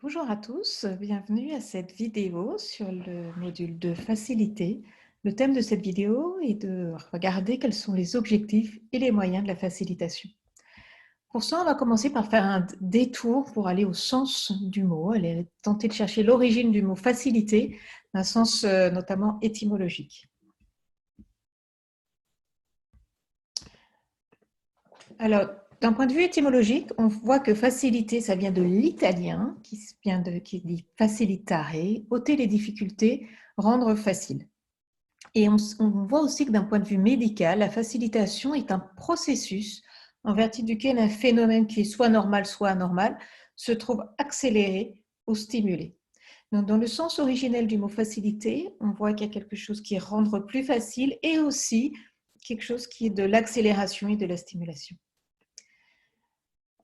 Bonjour à tous, bienvenue à cette vidéo sur le module de facilité. Le thème de cette vidéo est de regarder quels sont les objectifs et les moyens de la facilitation. Pour ça, on va commencer par faire un détour pour aller au sens du mot, aller tenter de chercher l'origine du mot facilité, un sens notamment étymologique. Alors, d'un point de vue étymologique, on voit que facilité, ça vient de l'italien, qui dit facilitare, ôter les difficultés, rendre facile. Et on voit aussi que d'un point de vue médical, la facilitation est un processus en vertu duquel un phénomène qui est soit normal, soit anormal, se trouve accéléré ou stimulé. Donc, dans le sens originel du mot facilité, on voit qu'il y a quelque chose qui est rendre plus facile et aussi quelque chose qui est de l'accélération et de la stimulation.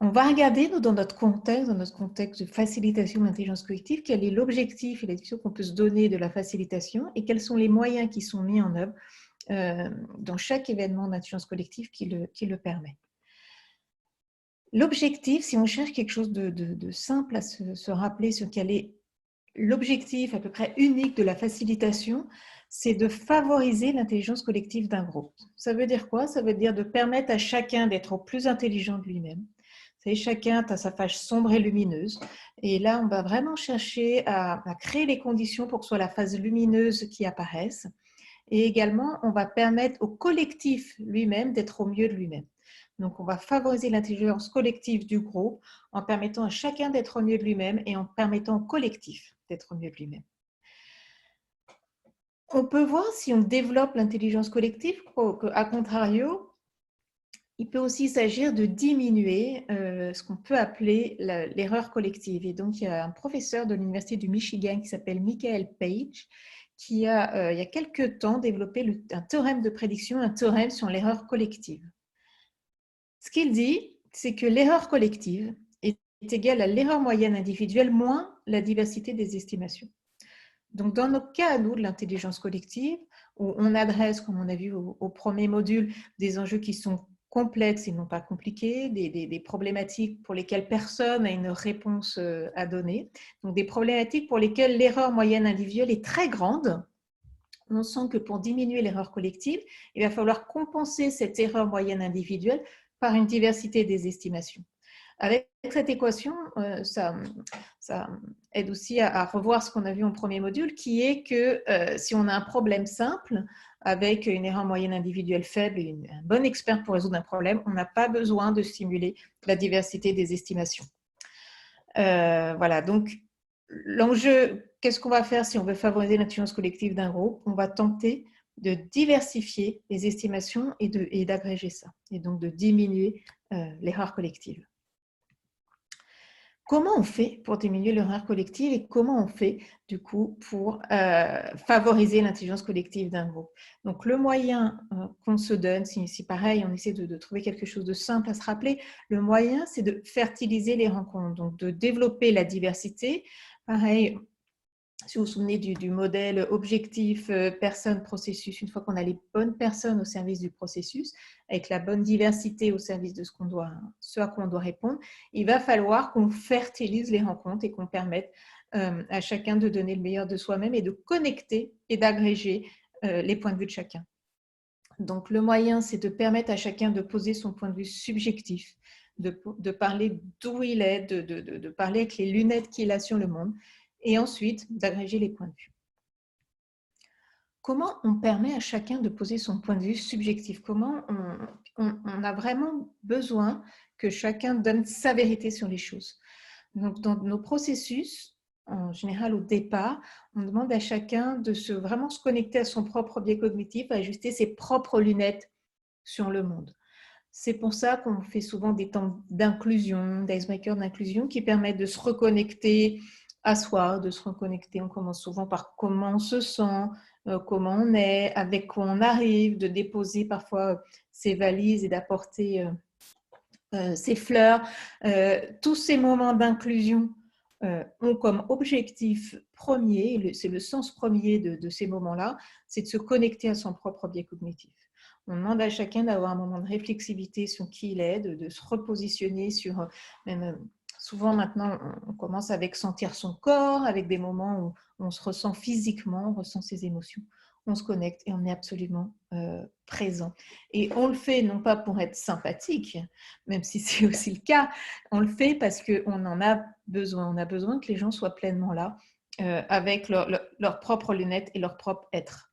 On va regarder, nous, dans notre contexte de facilitation de l'intelligence collective, quel est l'objectif et la définition qu'on peut se donner de la facilitation et quels sont les moyens qui sont mis en œuvre dans chaque événement d'intelligence collective qui le permet. L'objectif, si on cherche quelque chose de simple à se rappeler sur quel est l'objectif à peu près unique de la facilitation, c'est de favoriser l'intelligence collective d'un groupe. Ça veut dire quoi? Ça veut dire de permettre à chacun d'être au plus intelligent de lui-même. Vous savez, chacun a sa phase sombre et lumineuse. Et là, on va vraiment chercher à créer les conditions pour que ce soit la phase lumineuse qui apparaisse. Et également, on va permettre au collectif lui-même d'être au mieux de lui-même. Donc, on va favoriser l'intelligence collective du groupe en permettant à chacun d'être au mieux de lui-même et en permettant au collectif d'être au mieux de lui-même. On peut voir si on développe l'intelligence collective qu'à contrario, il peut aussi s'agir de diminuer ce qu'on peut appeler l'erreur collective. Et donc, il y a un professeur de l'Université du Michigan qui s'appelle Michael Page qui a, il y a quelques temps, développé un théorème de prédiction, un théorème sur l'erreur collective. Ce qu'il dit, c'est que l'erreur collective est égale à l'erreur moyenne individuelle moins la diversité des estimations. Donc, dans nos cas à nous de l'intelligence collective, où on adresse, comme on a vu au premier module, des enjeux qui sont complexes et non pas compliqués, des problématiques pour lesquelles personne n'a une réponse à donner, donc des problématiques pour lesquelles l'erreur moyenne individuelle est très grande. On sent que pour diminuer l'erreur collective, il va falloir compenser cette erreur moyenne individuelle par une diversité des estimations. Avec cette équation, ça aide aussi à revoir ce qu'on a vu en premier module, qui est que si on a un problème simple, avec une erreur moyenne individuelle faible et un bon expert pour résoudre un problème, on n'a pas besoin de stimuler la diversité des estimations. Voilà, donc l'enjeu, qu'est-ce qu'on va faire si on veut favoriser l'intelligence collective d'un groupe? On va tenter de diversifier les estimations et d'agréger ça, et donc de diminuer l'erreur collective. Comment on fait pour diminuer l'erreur collective et comment on fait du coup pour favoriser l'intelligence collective d'un groupe? Donc le moyen qu'on se donne, si pareil on essaie de trouver quelque chose de simple à se rappeler, le moyen c'est de fertiliser les rencontres, donc de développer la diversité. Pareil, si vous vous souvenez du modèle objectif personne-processus, une fois qu'on a les bonnes personnes au service du processus, avec la bonne diversité au service de ce à quoi on doit répondre, il va falloir qu'on fertilise les rencontres et qu'on permette à chacun de donner le meilleur de soi-même et de connecter et d'agréger les points de vue de chacun. Donc le moyen, c'est de permettre à chacun de poser son point de vue subjectif, de parler d'où il est, de parler avec les lunettes qu'il a sur le monde, et ensuite d'agréger les points de vue. Comment on permet à chacun de poser son point de vue subjectif? Comment on a vraiment besoin que chacun donne sa vérité sur les choses? Donc, dans nos processus, en général au départ, on demande à chacun de vraiment se connecter à son propre biais cognitif, à ajuster ses propres lunettes sur le monde. C'est pour ça qu'on fait souvent des temps d'inclusion, d'icebreaker d'inclusion qui permettent de se reconnecter à soi, de se reconnecter. On commence souvent par comment on se sent, comment on est, avec quoi on arrive, de déposer parfois ses valises et d'apporter ses fleurs. Tous ces moments d'inclusion ont comme objectif premier, c'est le sens premier de ces moments-là, c'est de se connecter à son propre biais cognitif. On demande à chacun d'avoir un moment de réflexivité sur qui il est, de se repositionner sur, même souvent maintenant, on commence avec sentir son corps, avec des moments où on se ressent physiquement, on ressent ses émotions, on se connecte et on est absolument présent. Et on le fait non pas pour être sympathique, même si c'est aussi le cas, on le fait parce qu'on en a besoin. On a besoin que les gens soient pleinement là, avec leurs propres lunettes et leur propre être.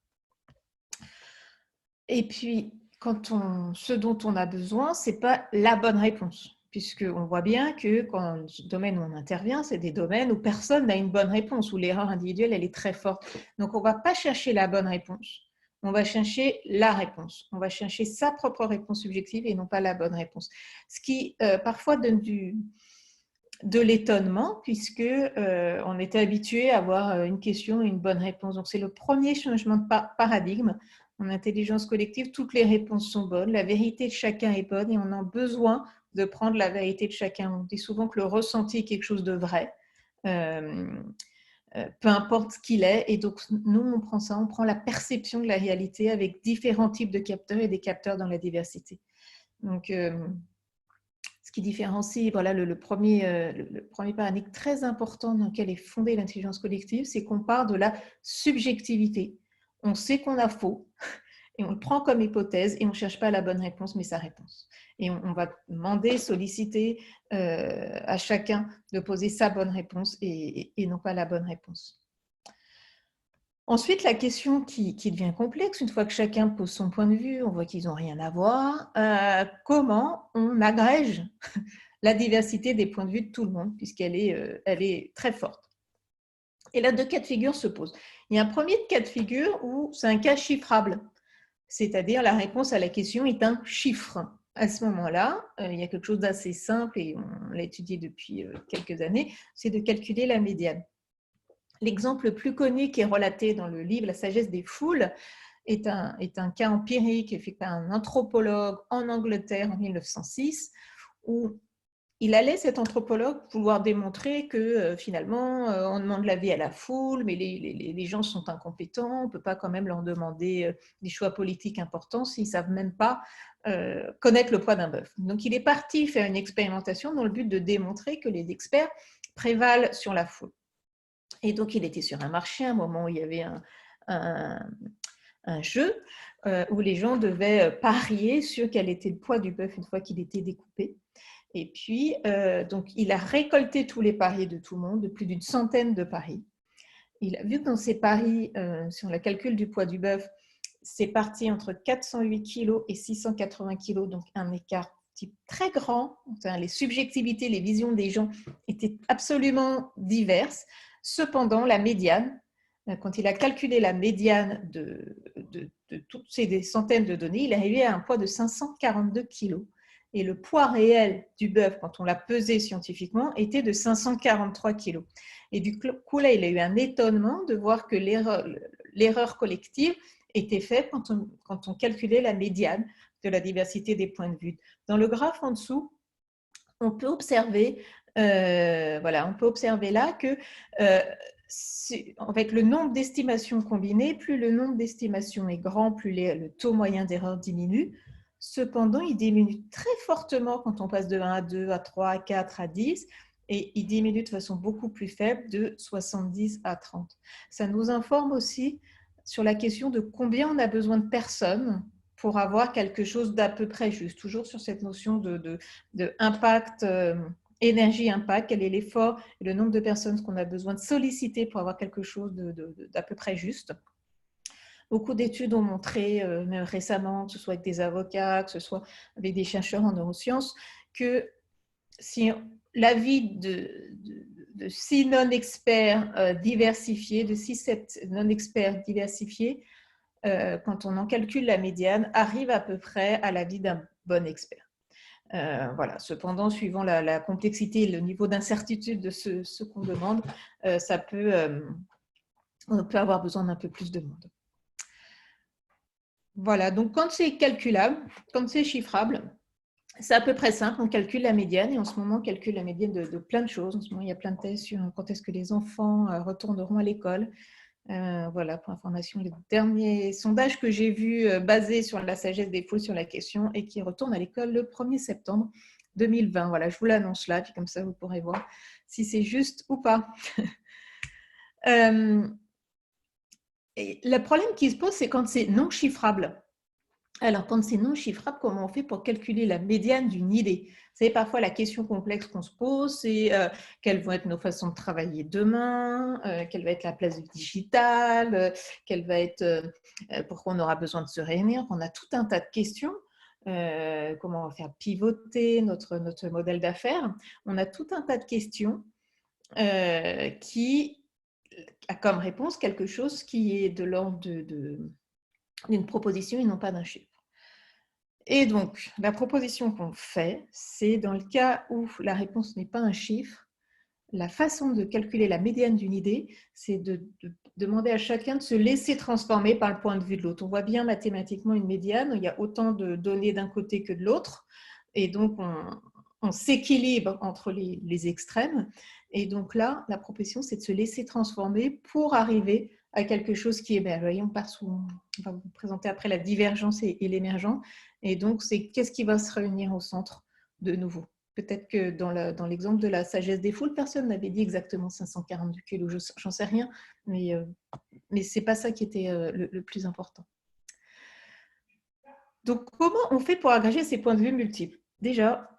Et puis, ce dont on a besoin, ce n'est pas la bonne réponse, puisqu'on voit bien que quand le domaine où on intervient, c'est des domaines où personne n'a une bonne réponse, où l'erreur individuelle, elle est très forte. Donc, on ne va pas chercher la bonne réponse, on va chercher la réponse. On va chercher sa propre réponse subjective et non pas la bonne réponse. Ce qui, parfois, donne de l'étonnement, puisque on était habitué à avoir une question et une bonne réponse. Donc, c'est le premier changement de paradigme. En intelligence collective, toutes les réponses sont bonnes, la vérité de chacun est bonne et on a besoin de prendre la vérité de chacun. On dit souvent que le ressenti est quelque chose de vrai, peu importe ce qu'il est. Et donc, nous, on prend ça, on prend la perception de la réalité avec différents types de capteurs et des capteurs dans la diversité. Donc, ce qui différencie, voilà, le premier paradigme très important dans lequel est fondée l'intelligence collective, c'est qu'on part de la subjectivité. On sait qu'on a faux et on le prend comme hypothèse et on ne cherche pas la bonne réponse, mais sa réponse. Et on va demander, solliciter à chacun de poser sa bonne réponse et non pas la bonne réponse. Ensuite, la question qui devient complexe, une fois que chacun pose son point de vue, on voit qu'ils n'ont rien à voir, comment on agrège la diversité des points de vue de tout le monde, puisqu'elle est très forte. Et là, deux cas de figure se posent. Il y a un premier cas de figure où c'est un cas chiffrable, c'est-à-dire la réponse à la question est un chiffre. À ce moment-là, il y a quelque chose d'assez simple, et on l'a étudié depuis quelques années, c'est de calculer la médiane. L'exemple le plus connu qui est relaté dans le livre « La sagesse des foules » est un cas empirique fait par un anthropologue en Angleterre en 1906, où il allait, cet anthropologue, vouloir démontrer que finalement, on demande l'avis à la foule, mais les gens sont incompétents, on ne peut pas quand même leur demander des choix politiques importants s'ils ne savent même pas connaître le poids d'un bœuf. Donc, il est parti faire une expérimentation dans le but de démontrer que les experts prévalent sur la foule. Et donc, il était sur un marché, à un moment où il y avait un jeu où les gens devaient parier sur quel était le poids du bœuf une fois qu'il était découpé. Et puis, donc, il a récolté tous les paris de tout le monde, de plus d'une centaine de paris. Il a vu que dans ces paris, sur le calcul du poids du bœuf, c'est parti entre 408 kg et 680 kg, donc un écart très grand. Enfin, les subjectivités, les visions des gens étaient absolument diverses. Cependant, la médiane, quand il a calculé la médiane de toutes ces centaines de données, il est arrivé à un poids de 542 kg. Et le poids réel du bœuf, quand on l'a pesé scientifiquement, était de 543 kg. Et du coup, là, il a eu un étonnement de voir que l'erreur collective était faite quand on calculait la médiane de la diversité des points de vue. Dans le graphe en dessous, on peut observer, on peut observer là que en fait, le nombre d'estimations combinées, plus le nombre d'estimations est grand, plus le taux moyen d'erreur diminue. Cependant, il diminue très fortement quand on passe de 1 à 2, à 3, à 4, à 10, et il diminue de façon beaucoup plus faible, de 70 à 30. Ça nous informe aussi sur la question de combien on a besoin de personnes pour avoir quelque chose d'à peu près juste, toujours sur cette notion de impact, énergie-impact, quel est l'effort et le nombre de personnes qu'on a besoin de solliciter pour avoir quelque chose d'à peu près juste. Beaucoup d'études ont montré, même récemment, que ce soit avec des avocats, que ce soit avec des chercheurs en neurosciences, que si l'avis de 6 non-experts diversifiés, de 6-7 non-experts diversifiés, quand on en calcule la médiane, arrive à peu près à l'avis d'un bon expert. Voilà. Cependant, suivant la complexité et le niveau d'incertitude de ce qu'on demande, on peut avoir besoin d'un peu plus de monde. Voilà, donc quand c'est calculable, quand c'est chiffrable, c'est à peu près simple, on calcule la médiane et en ce moment on calcule la médiane de plein de choses. En ce moment il y a plein de thèses sur quand est-ce que les enfants retourneront à l'école. Voilà, pour information, le dernier sondage que j'ai vu basé sur la sagesse des foules sur la question et qui retourne à l'école le 1er septembre 2020. Voilà, je vous l'annonce là, puis comme ça, vous pourrez voir si c'est juste ou pas. Et le problème qui se pose, c'est quand c'est non chiffrable. Alors, quand c'est non chiffrable, comment on fait pour calculer la médiane d'une idée? Vous savez, parfois, la question complexe qu'on se pose, c'est quelles vont être nos façons de travailler demain, quelle va être la place du digital, quelle va être, pourquoi on aura besoin de se réunir. On a tout un tas de questions. Comment on va faire pivoter notre modèle d'affaires. On a tout un tas de questions qui a comme réponse quelque chose qui est de l'ordre d'une proposition et non pas d'un chiffre. Et donc, la proposition qu'on fait, c'est dans le cas où la réponse n'est pas un chiffre, la façon de calculer la médiane d'une idée, c'est de demander à chacun de se laisser transformer par le point de vue de l'autre. On voit bien mathématiquement une médiane, il y a autant de données d'un côté que de l'autre, et donc on s'équilibre entre les extrêmes. Et donc là, la proposition, c'est de se laisser transformer pour arriver à quelque chose qui émerge. On va vous présenter après la divergence et l'émergent. Et donc, c'est qu'est-ce qui va se réunir au centre de nouveau. Peut-être que dans l'exemple de la sagesse des foules, personne n'avait dit exactement 542 kilos, j'en sais rien, mais ce n'est pas ça qui était le plus important. Donc, comment on fait pour agréger ces points de vue multiples? Déjà,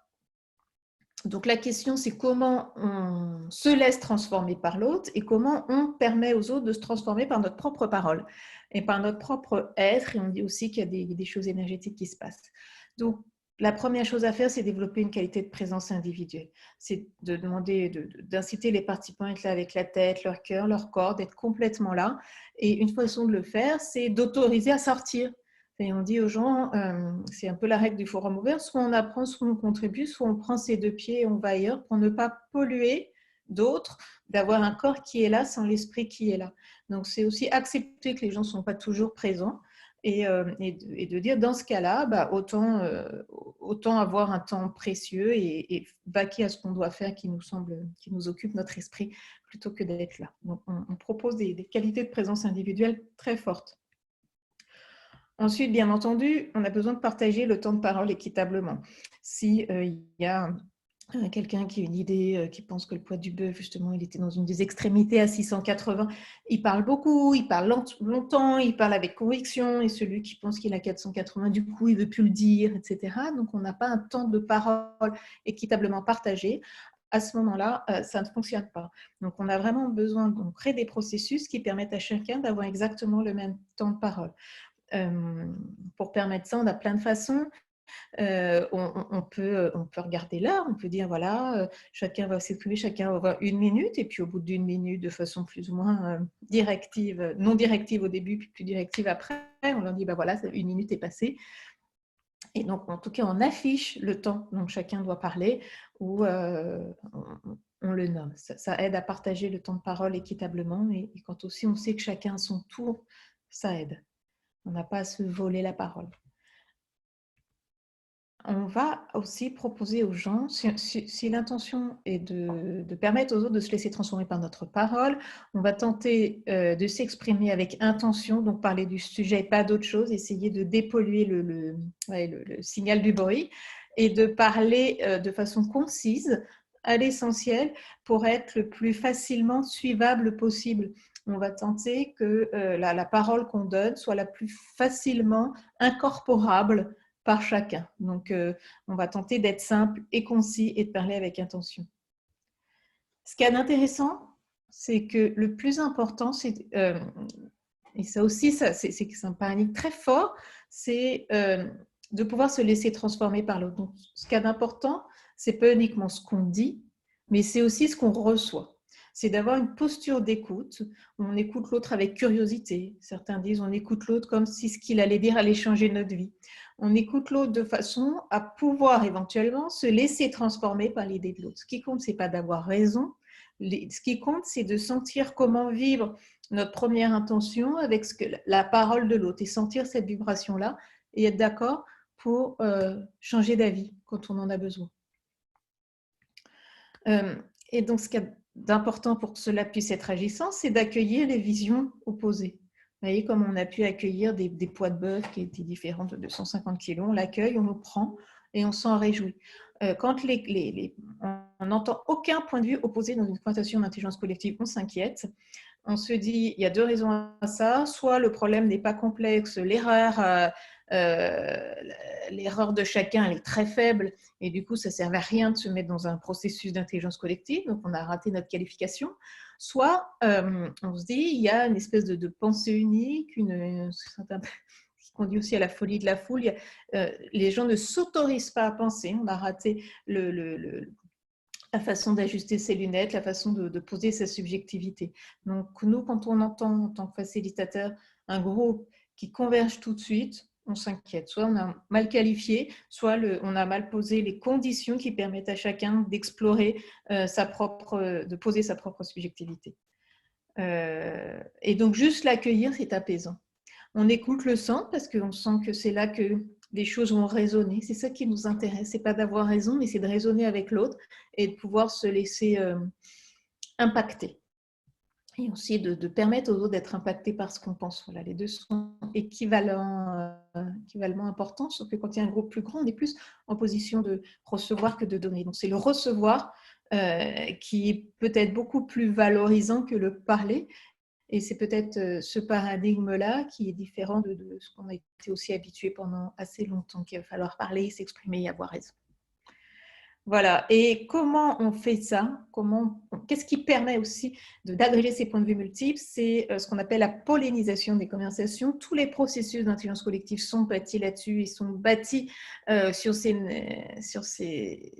donc la question, c'est comment on se laisse transformer par l'autre et comment on permet aux autres de se transformer par notre propre parole et par notre propre être. Et on dit aussi qu'il y a des choses énergétiques qui se passent. Donc, la première chose à faire, c'est développer une qualité de présence individuelle. C'est de demander, d'inciter les participants à être là avec la tête, leur cœur, leur corps, d'être complètement là. Et une façon de le faire, c'est d'autoriser à sortir. Et on dit aux gens, c'est un peu la règle du forum ouvert, soit on apprend, soit on contribue, soit on prend ses deux pieds et on va ailleurs pour ne pas polluer d'autres, d'avoir un corps qui est là sans l'esprit qui est là. Donc c'est aussi accepter que les gens ne sont pas toujours présents et de dire dans ce cas-là, autant avoir un temps précieux et vaquer à ce qu'on doit faire qui nous occupe notre esprit plutôt que d'être là. Donc on propose des qualités de présence individuelle très fortes. Ensuite, bien entendu, on a besoin de partager le temps de parole équitablement. Si il y a quelqu'un qui a une idée, qui pense que le poids du bœuf, justement, il était dans une des extrémités à 680, il parle beaucoup, il parle longtemps, il parle avec conviction, et celui qui pense qu'il a 480, du coup, il ne veut plus le dire, etc. Donc, on n'a pas un temps de parole équitablement partagé. À ce moment-là, ça ne fonctionne pas. Donc, on a vraiment besoin de créer des processus qui permettent à chacun d'avoir exactement le même temps de parole. Pour permettre ça, on a plein de façons. On peut regarder l'heure, on peut dire voilà, chacun va s'exprimer, chacun va avoir 1 minute, et puis au bout d'1 minute, de façon plus ou moins directive, non directive au début, puis plus directive après, on leur dit bah voilà, 1 minute est passée. Et donc, en tout cas, on affiche le temps dont chacun doit parler ou on le nomme. Ça aide à partager le temps de parole équitablement, et quand aussi on sait que chacun a son tour, ça aide. On n'a pas à se voler la parole. On va aussi proposer aux gens, si l'intention est de permettre aux autres de se laisser transformer par notre parole, on va tenter de s'exprimer avec intention, donc parler du sujet et pas d'autre chose, essayer de dépolluer le signal du bruit et de parler de façon concise à l'essentiel pour être le plus facilement suivable possible. On va tenter que la parole qu'on donne soit la plus facilement incorporable par chacun. Donc, on va tenter d'être simple et concis et de parler avec intention. Ce qui est intéressant, c'est que le plus important, et ça aussi, c'est un paradigme très fort, c'est de pouvoir se laisser transformer par l'autre. Donc, ce qui est important, c'est pas uniquement ce qu'on dit, mais c'est aussi ce qu'on reçoit. C'est d'avoir une posture d'écoute. On écoute l'autre avec curiosité. Certains disent on écoute l'autre comme si ce qu'il allait dire allait changer notre vie. On écoute l'autre de façon à pouvoir éventuellement se laisser transformer par l'idée de l'autre. Ce qui compte, c'est pas d'avoir raison. Ce qui compte, c'est de sentir comment vivre notre première intention avec la parole de l'autre et sentir cette vibration-là et être d'accord pour changer d'avis quand on en a besoin. Et donc, ce qui est d'important pour que cela puisse être agissant, c'est d'accueillir les visions opposées. Vous voyez, comme on a pu accueillir des poids de bœuf qui étaient différents de 250 kg, on l'accueille, on le prend et on s'en réjouit. Quand on n'entend aucun point de vue opposé dans une conversation d'intelligence collective, on s'inquiète. On se dit, il y a deux raisons à ça. Soit le problème n'est pas complexe, l'erreur de chacun elle est très faible et du coup, ça ne sert à rien de se mettre dans un processus d'intelligence collective, donc on a raté notre qualification. Soit on se dit, il y a une espèce de pensée unique, qui conduit aussi à la folie de la foule. Les gens ne s'autorisent pas à penser. On a raté la façon d'ajuster ses lunettes, la façon de poser sa subjectivité. Donc nous, quand on entend en tant que facilitateur un groupe qui converge tout de suite, on s'inquiète. Soit on a mal qualifié, soit on a mal posé les conditions qui permettent à chacun d'explorer de poser sa propre subjectivité. Et donc juste l'accueillir, c'est apaisant. On écoute le sang parce qu'on sent que c'est là que les choses vont résonner. C'est ça qui nous intéresse. C'est pas d'avoir raison, mais c'est de raisonner avec l'autre et de pouvoir se laisser impacter. Et aussi de permettre aux autres d'être impactés par ce qu'on pense. Voilà, les deux sont équivalemment importants, sauf que quand il y a un groupe plus grand, on est plus en position de recevoir que de donner. Donc c'est le recevoir qui est peut-être beaucoup plus valorisant que le parler. Et c'est peut-être ce paradigme-là qui est différent de ce qu'on a été aussi habitué pendant assez longtemps, qu'il va falloir parler, s'exprimer et avoir raison. Voilà. Et comment on fait ça? Qu'est-ce qui permet aussi d'agréger ces points de vue multiples? C'est ce qu'on appelle la pollinisation des conversations. Tous les processus d'intelligence collective sont bâtis là-dessus. Ils sont bâtis sur ces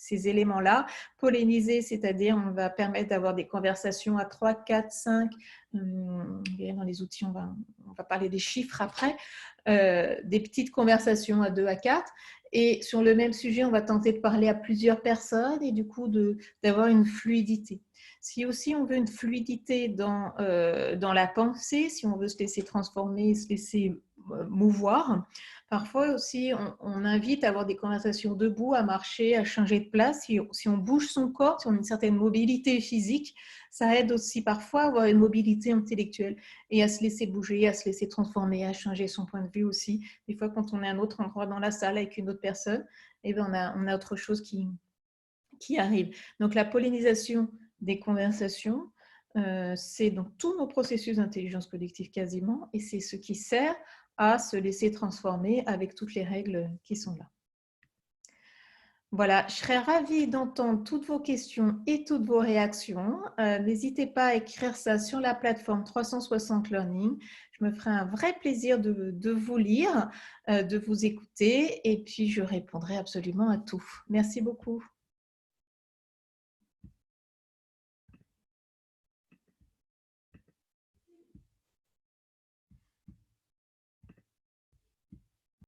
éléments-là. Polliniser, c'est-à-dire on va permettre d'avoir des conversations à 3, 4, 5. Dans les outils, on va parler des chiffres après. Des petites conversations à 2 à 4. Et sur le même sujet, on va tenter de parler à plusieurs personnes et du coup d'avoir une fluidité. Si aussi on veut une fluidité dans la pensée, si on veut se laisser transformer, se laisser mouvoir, parfois aussi on invite à avoir des conversations debout, à marcher, à changer de place. Si on bouge son corps, si on a une certaine mobilité physique, ça aide aussi parfois à avoir une mobilité intellectuelle et à se laisser bouger, à se laisser transformer, à changer son point de vue aussi. Des fois, quand on est à un autre endroit dans la salle avec une autre personne, eh bien, on a autre chose qui arrive. Donc, la pollinisation des conversations, c'est dans tous nos processus d'intelligence collective quasiment, et c'est ce qui sert à se laisser transformer avec toutes les règles qui sont là. Voilà, je serais ravie d'entendre toutes vos questions et toutes vos réactions. N'hésitez pas à écrire ça sur la plateforme 360 Learning. Je me ferai un vrai plaisir de vous lire, de vous écouter et puis je répondrai absolument à tout. Merci beaucoup.